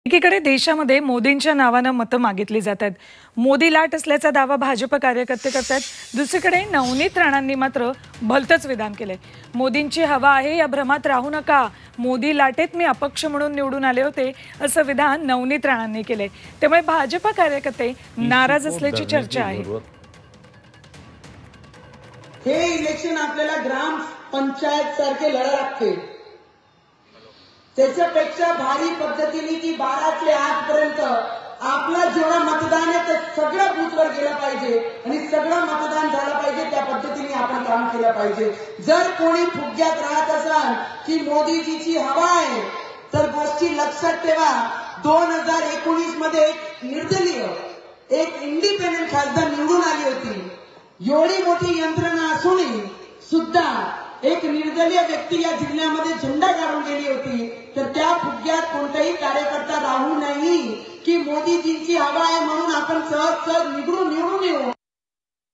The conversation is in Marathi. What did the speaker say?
एकीकडे देशामध्ये मोदींच्या नावानं मतं मागितली जातात। मोदी लाट असल्याचा दावा भाजप कार्यकर्ते करतात। दुसरीकडे नवनीत राणांनी मात्र भलतंच विधान केलंय। मोदींची हवा आहे या भ्रमात राहू नका, मोदी लाटेत मी अपक्ष म्हणून निवडून आले होते असं विधान नवनीत राणांनी केलंय। त्यामुळे भाजप कार्यकर्ते नाराज असल्याची चर्चा आहे। हे इलेक्शन आपल्याला ग्राम पंचायत सारखे लढा लागते। त्याच्यापेक्षा भारी पद्धतीने की 12 ते 8 पर्यंत आपला जेवढा मतदान आहे ते सगळं बूथवर गेलं पाहिजे आणि सगळं मतदान झालं पाहिजे। त्या पद्धतीने आपण काम केलं पाहिजे। जर कोणी फुग्यात राहत असाल की मोदीजीची हवा आहे तर गोष्टी लक्षात ठेवा। 2019 मध्ये एक निर्दलीय एक इंडिपेंडेंट खासदार निवडून आली होती। एवढी मोठी यंत्रणा असूनही सुद्धा एक निर्दलीय व्यक्ती या जिल्ह्यामध्ये झेंडा काढून गेली होती। तर त्या फुग्यात कोणताही कार्यकर्ता राहू नाही की मोदीजींची हवा आहे म्हणून आपण सहज निवडून येऊ।